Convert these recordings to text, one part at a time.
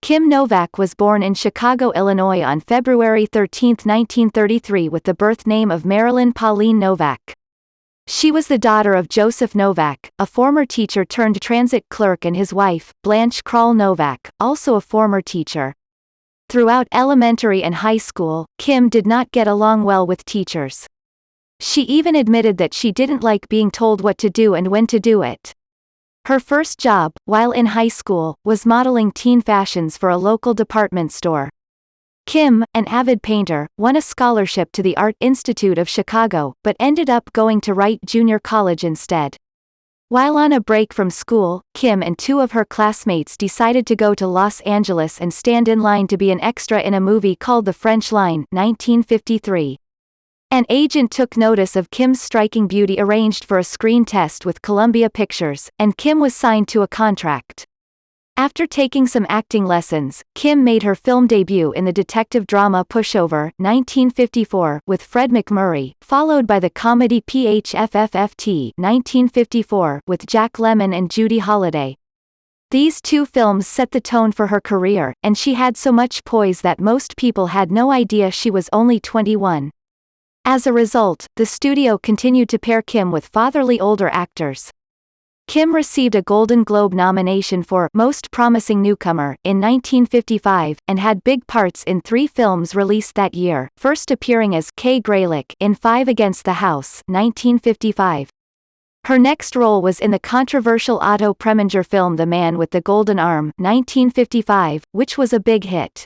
Kim Novak was born in Chicago, Illinois on February 13, 1933 with the birth name of Marilyn Pauline Novak. She was the daughter of Joseph Novak, a former teacher turned transit clerk, and his wife, Blanche Krall Novak, also a former teacher. Throughout elementary and high school, Kim did not get along well with teachers. She even admitted that she didn't like being told what to do and when to do it. Her first job, while in high school, was modeling teen fashions for a local department store. Kim, an avid painter, won a scholarship to the Art Institute of Chicago, but ended up going to Wright Junior College instead. While on a break from school, Kim and two of her classmates decided to go to Los Angeles and stand in line to be an extra in a movie called The French Line, 1953. An agent took notice of Kim's striking beauty, arranged for a screen test with Columbia Pictures, and Kim was signed to a contract. After taking some acting lessons, Kim made her film debut in the detective drama Pushover, 1954, with Fred McMurray, followed by the comedy PHFFFT, 1954, with Jack Lemmon and Judy Holliday. These two films set the tone for her career, and she had so much poise that most people had no idea she was only 21. As a result, the studio continued to pair Kim with fatherly older actors. Kim received a Golden Globe nomination for Most Promising Newcomer in 1955, and had big parts in 3 films released that year, first appearing as Kay Graylick in 5 Against the House, 1955. Her next role was in the controversial Otto Preminger film The Man with the Golden Arm, 1955, which was a big hit.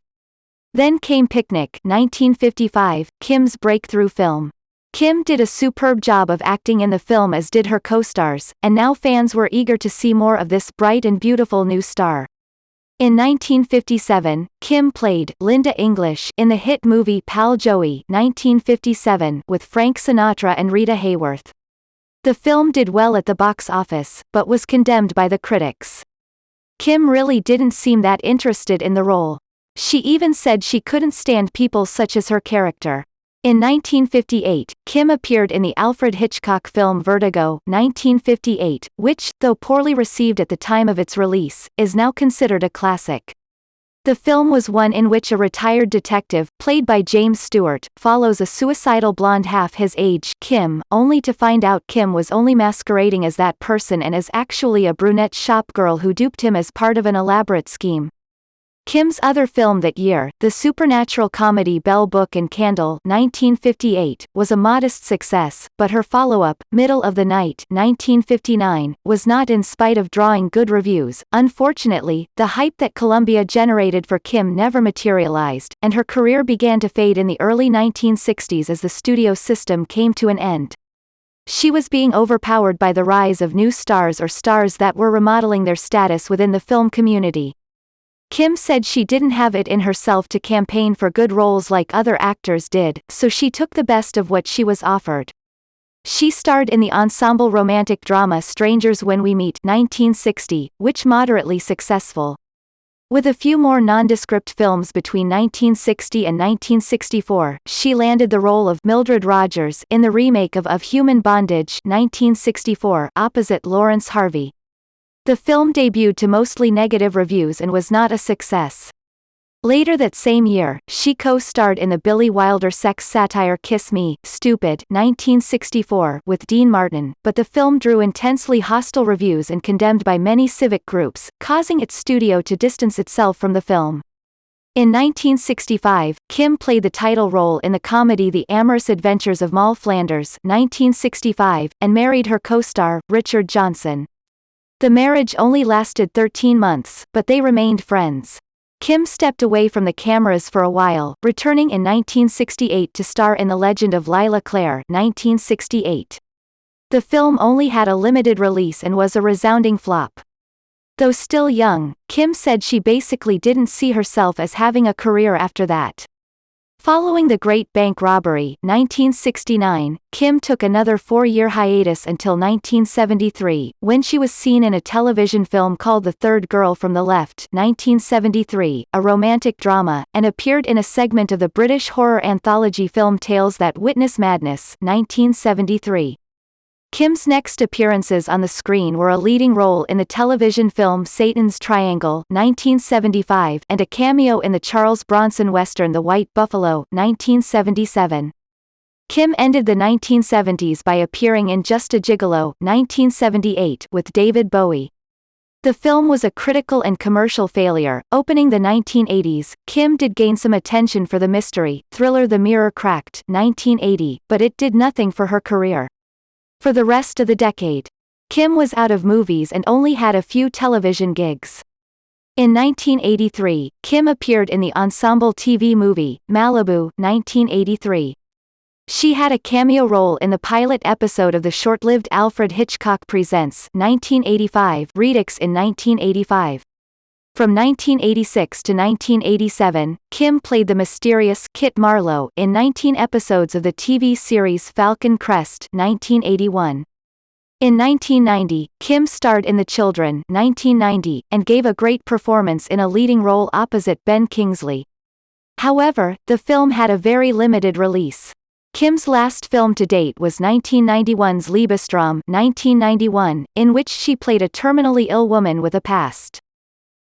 Then came Picnic, 1955, Kim's breakthrough film. Kim did a superb job of acting in the film, as did her co-stars, and now fans were eager to see more of this bright and beautiful new star. In 1957, Kim played Linda English in the hit movie Pal Joey, 1957, with Frank Sinatra and Rita Hayworth. The film did well at the box office, but was condemned by the critics. Kim really didn't seem that interested in the role. She even said she couldn't stand people such as her character. In 1958, Kim appeared in the Alfred Hitchcock film Vertigo, 1958, which, though poorly received at the time of its release, is now considered a classic. The film was one in which a retired detective, played by James Stewart, follows a suicidal blonde half his age, Kim, only to find out Kim was only masquerading as that person and is actually a brunette shop girl who duped him as part of an elaborate scheme. Kim's other film that year, the supernatural comedy Bell Book and Candle, 1958, was a modest success, but her follow-up, Middle of the Night, 1959, was not, in spite of drawing good reviews. Unfortunately, the hype that Columbia generated for Kim never materialized, and her career began to fade in the early 1960s as the studio system came to an end. She was being overpowered by the rise of new stars or stars that were remodeling their status within the film community. Kim said she didn't have it in herself to campaign for good roles like other actors did, so she took the best of what she was offered. She starred in the ensemble romantic drama Strangers When We Meet, 1960, which moderately successful. With a few more nondescript films between 1960 and 1964, she landed the role of Mildred Rogers in the remake of Human Bondage, 1964, opposite Lawrence Harvey. The film debuted to mostly negative reviews and was not a success. Later that same year, she co-starred in the Billy Wilder sex satire Kiss Me, Stupid, 1964, with Dean Martin, but the film drew intensely hostile reviews and condemned by many civic groups, causing its studio to distance itself from the film. In 1965, Kim played the title role in the comedy The Amorous Adventures of Maul, Flanders, 1965, and married her co-star, Richard Johnson. The marriage only lasted 13 months, but they remained friends. Kim stepped away from the cameras for a while, returning in 1968 to star in The Legend of Lila Clare, 1968. The film only had a limited release and was a resounding flop. Though still young, Kim said she basically didn't see herself as having a career after that. Following the Great Bank Robbery, 1969, Kim took another 4-year hiatus until 1973, when she was seen in a television film called The Third Girl from the Left, 1973, a romantic drama, and appeared in a segment of the British horror anthology film Tales That Witness Madness, 1973. Kim's next appearances on the screen were a leading role in the television film Satan's Triangle 1975 and a cameo in the Charles Bronson western The White Buffalo 1977. Kim ended the 1970s by appearing in Just a Gigolo 1978 with David Bowie. The film was a critical and commercial failure. Opening the 1980s, Kim did gain some attention for the mystery thriller The Mirror Cracked 1980, but it did nothing for her career. For the rest of the decade, Kim was out of movies and only had a few television gigs. In 1983, Kim appeared in the ensemble TV movie, Malibu 1983. She had a cameo role in the pilot episode of the short-lived Alfred Hitchcock Presents 1985 Redux in 1985. From 1986 to 1987, Kim played the mysterious Kit Marlowe in 19 episodes of the TV series Falcon Crest 1981. In 1990, Kim starred in The Children 1990 and gave a great performance in a leading role opposite Ben Kingsley. However, the film had a very limited release. Kim's last film to date was 1991's Liebesdrama 1991, in which she played a terminally ill woman with a past.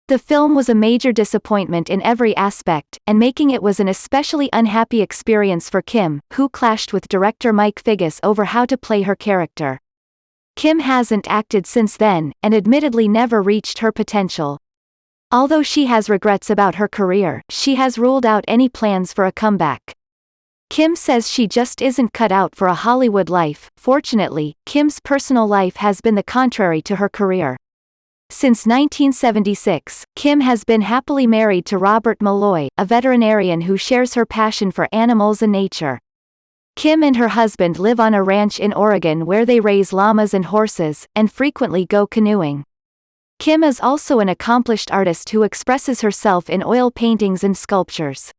The film was a major disappointment in every aspect, and making it was an especially unhappy experience for Kim, who clashed with director Mike Figgis over how to play her character. Kim hasn't acted since then, and admittedly never reached her potential. Although she has regrets about her career, she has ruled out any plans for a comeback. Kim says she just isn't cut out for a Hollywood life. Fortunately, Kim's personal life has been the contrary to her career. Since 1976, Kim has been happily married to Robert Malloy, a veterinarian who shares her passion for animals and nature. Kim and her husband live on a ranch in Oregon where they raise llamas and horses, and frequently go canoeing. Kim is also an accomplished artist who expresses herself in oil paintings and sculptures.